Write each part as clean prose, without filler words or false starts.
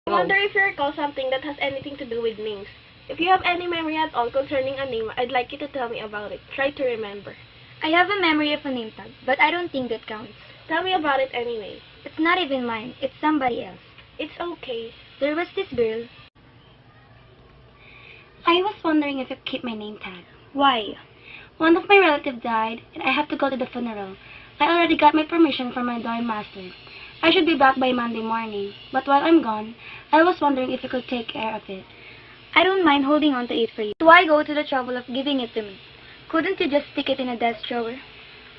I wonder if you recall something that has anything to do with names. If you have any memory at all concerning a name, I'd like you to tell me about it. Try to remember. I have a memory of a name tag, but I don't think that counts. Tell me about it anyway. It's not even mine, it's somebody else. It's okay. There was this girl. I was wondering if I could keep my name tag. Why? One of my relatives died, and I have to go to the funeral. I already got my permission from my dorm master. I should be back by Monday morning, but while I'm gone, I was wondering if I could take care of it. I don't mind holding on to it for you. Why go to the trouble of giving it to me? Couldn't you just stick it in a desk drawer?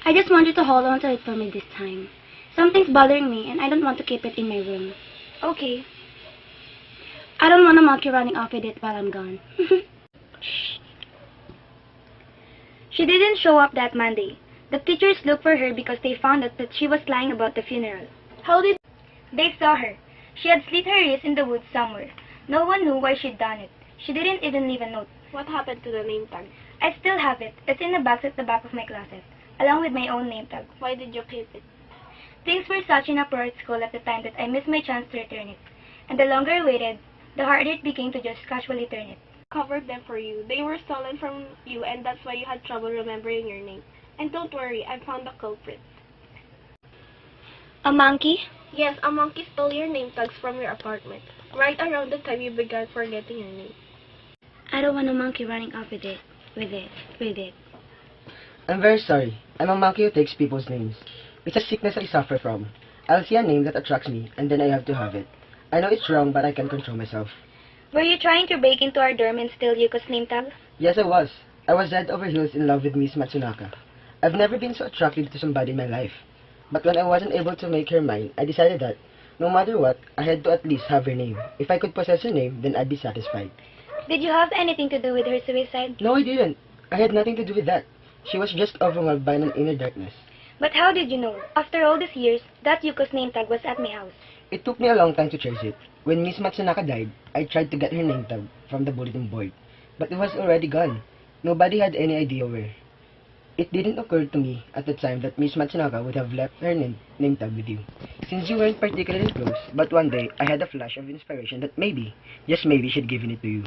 I just want you to hold on to it for me this time. Something's bothering me, and I don't want to keep it in my room. Okay. I don't want a monkey running off with it while I'm gone. She didn't show up that Monday. The teachers looked for her because they found out that she was lying about the funeral. How did they saw her? She had slit her wrist in the woods somewhere. No one knew why she'd done it. She didn't even leave a note. What happened to the name tag? I still have it. It's in a box at the back of my closet, along with my own name tag. Why did you keep it? Things were such in uproar at school at the time that I missed my chance to return it. And the longer I waited, the harder it became to just casually turn it. Covered them for you. They were stolen from you, and that's why you had trouble remembering your name. And don't worry, I found the culprit. A monkey? Yes, a monkey stole your name tags from your apartment, right around the time you began forgetting your name. I don't want a monkey running off with it. I'm very sorry. I'm a monkey who takes people's names. It's a sickness I suffer from. I'll see a name that attracts me, and then I have to have it. I know it's wrong, but I can control myself. Were you trying to break into our dorm and steal Yuko's name tag? Yes, I was. I was head over heels in love with Miss Matsunaka. I've never been so attracted to somebody in my life. But when I wasn't able to make her mine, I decided that, no matter what, I had to at least have her name. If I could possess her name, then I'd be satisfied. Did you have anything to do with her suicide? No, I didn't. I had nothing to do with that. She was just overwhelmed by an inner darkness. But how did you know, after all these years, that Yuko's name tag was at my house? It took me a long time to trace it. When Miss Matsunaka died, I tried to get her name tag from the bulletin board, but it was already gone. Nobody had any idea where. It didn't occur to me at the time that Miss Matsunaka would have left her name tag with you, since you weren't particularly close, but one day I had a flash of inspiration that maybe, just maybe, she'd given it to you.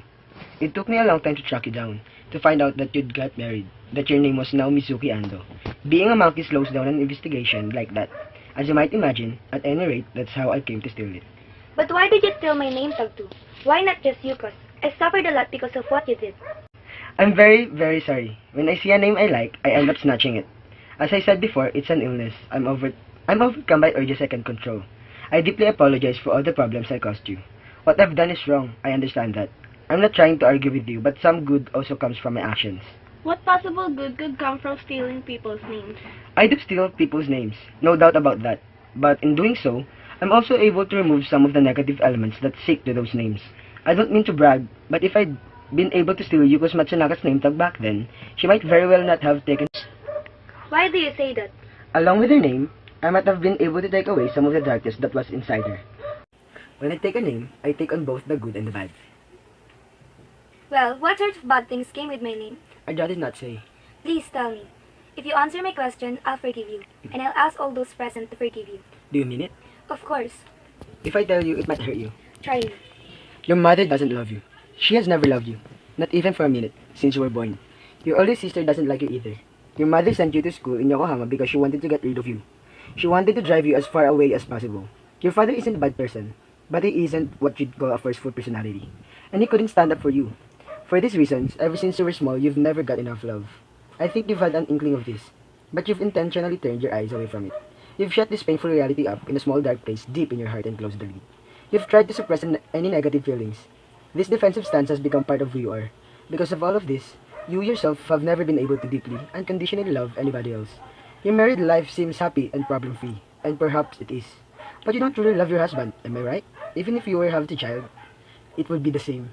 It took me a long time to track you down, to find out that you'd got married, that your name was now Mizuki Ando. Being a monkey slows down an investigation like that. As you might imagine, at any rate, that's how I came to steal it. But why did you steal my name tag too? Why not just Yuko's? I suffered a lot because of what you did. I'm very, very sorry. When I see a name I like, I end up snatching it. As I said before, it's an illness. I'm overcome by urges I can't control. I deeply apologize for all the problems I caused you. What I've done is wrong. I understand that. I'm not trying to argue with you, but some good also comes from my actions. What possible good could come from stealing people's names? I do steal people's names, no doubt about that. But in doing so, I'm also able to remove some of the negative elements that stick to those names. I don't mean to brag, but if I'd been able to steal Yuko's Matsunaka's name tag back then, she might very well not have taken... Why do you say that? Along with her name, I might have been able to take away some of the darkness that was inside her. When I take a name, I take on both the good and the bad. Well, what sort of bad things came with my name? I'd rather not say. Please tell me. If you answer my question, I'll forgive you. And I'll ask all those present to forgive you. Do you mean it? Of course. If I tell you, it might hurt you. Try me. Your mother doesn't love you. She has never loved you. Not even for a minute, since you were born. Your older sister doesn't like you either. Your mother sent you to school in Yokohama because she wanted to get rid of you. She wanted to drive you as far away as possible. Your father isn't a bad person, but he isn't what you'd call a forceful personality. And he couldn't stand up for you. For these reasons, ever since you were small, you've never got enough love. I think you've had an inkling of this, but you've intentionally turned your eyes away from it. You've shut this painful reality up in a small dark place deep in your heart and closed the lid. You've tried to suppress any negative feelings. This defensive stance has become part of who you are. Because of all of this, you yourself have never been able to deeply, unconditionally love anybody else. Your married life seems happy and problem-free, and perhaps it is. But you don't really love your husband, am I right? Even if you were to have a child, it would be the same.